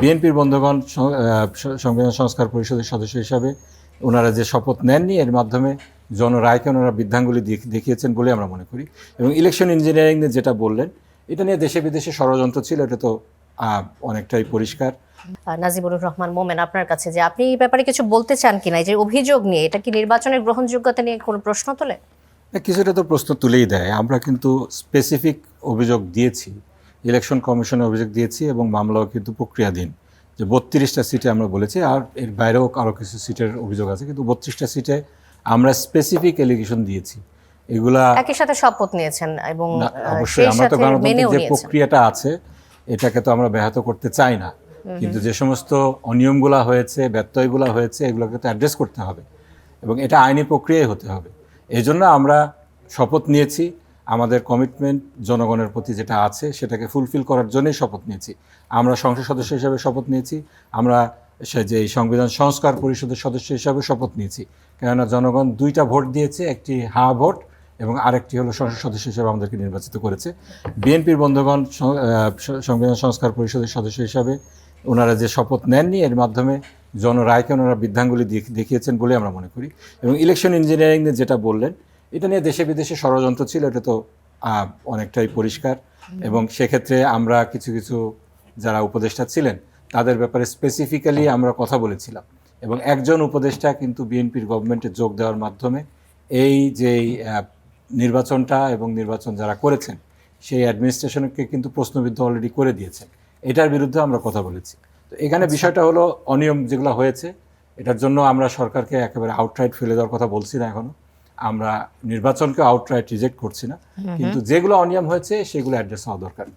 বিএনপির বন্ধুগণ সংবিধান সংস্কার পরিষদের সদস্য হিসাবে ওনারা যে শপথ নেননি, এর মাধ্যমে জনরায়কে ওনারা বৃদ্ধাঙ্গুলি দেখিয়েছেন বলে আমরা মনে করি। এবং ইলেকশন ইঞ্জিনিয়ারিং নিয়ে যেটা বললেন, এটা নিয়ে দেশে বিদেশে ষড়যন্ত্র ছিল, এটা তো অনেকটাই পরিষ্কার। নাজিবুর রহমান মোমেন, আপনার কাছে যে আপনি এই ব্যাপারে কিছু বলতে চান কিনা, যে অভিযোগ নিয়ে, এটা কি নির্বাচনের গ্রহণযোগ্যতা নিয়ে কোনো প্রশ্ন তোলে? কিছুটা তো প্রশ্ন তুলেই দেয়। আমরা কিন্তু স্পেসিফিক অভিযোগ দিয়েছি, ইলেকশন কমিশনে অভিযোগ দিয়েছি এবং মামলাও কিন্তু প্রক্রিয়াধীন। যে 32টা সিটে আমরা বলেছি, আর এর বাইরেও আরও কিছু সিটের অভিযোগ আছে, কিন্তু 32টা সিটে আমরা স্পেসিফিক এলিগেশন দিয়েছি। এগুলা একই সাথে শপথ নিয়েছেন এবং অবশ্যই আমরা তো গণতন্ত্রের যে প্রক্রিয়াটা আছে এটাকে তো আমরা ব্যাহত করতে চাই না, কিন্তু যে সমস্ত অনিয়মগুলা হয়েছে, ব্যত্যয়গুলা হয়েছে, এগুলোকে তো অ্যাড্রেস করতে হবে এবং এটা আইনি প্রক্রিয়ায় হতে হবে। এই জন্য আমরা শপথ নিয়েছি, আমাদের কমিটমেন্ট জনগণের প্রতি যেটা আছে সেটাকে ফুলফিল করার জন্যই শপথ নিয়েছি। আমরা সংসদ সদস্য হিসাবে শপথ নিয়েছি, আমরা যে সংবিধান সংস্কার পরিষদের সদস্য হিসাবে শপথ নিয়েছি, কেননা জনগণ 2টা ভোট দিয়েছে, একটি হ্যাঁ ভোট এবং আরেকটি হলো সংসদ সদস্য হিসেবে আমাদেরকে নির্বাচিত করেছে। বিএনপির বন্ধুগণ সংবিধান সংস্কার পরিষদের সদস্য হিসাবে ওনারা যে শপথ নেননি, এর মাধ্যমে জনরায়কে ওনারা বৃদ্ধাঙ্গুলি দেখিয়েছেন বলে আমরা মনে করি। এবং ইলেকশন ইঞ্জিনিয়ারিং নিয়ে যেটা বললেন, এটা নিয়ে দেশে বিদেশে ষড়যন্ত্র ছিল, এটা তো অনেকটাই পরিষ্কার। এবং সেক্ষেত্রে আমরা কিছু কিছু যারা উপদেষ্টা ছিলেন তাদের ব্যাপারে স্পেসিফিক্যালি আমরা কথা বলেছিলাম এবং একজন উপদেষ্টা কিন্তু বিএনপির গভর্নমেন্টে যোগ দেওয়ার মাধ্যমে এই যে নির্বাচনটা এবং নির্বাচন যারা করেছেন সেই অ্যাডমিনিস্ট্রেশনকে কিন্তু প্রশ্নবিদ্ধ অলরেডি করে দিয়েছেন। এটার বিরুদ্ধে আমরা কথা বলেছি। তো এখানে বিষয়টা হলো অনিয়ম যেগুলো হয়েছে, এটার জন্য আমরা সরকারকে একেবারে আউটরাইট ফেলে দেওয়ার কথা বলছি না, এখনো আমরা নির্বাচনকে আউটরাইট রিজেক্ট করছি না, কিন্তু যেগুলো অনিয়ম হয়েছে সেগুলো অ্যাড্রেস হওয়া দরকার।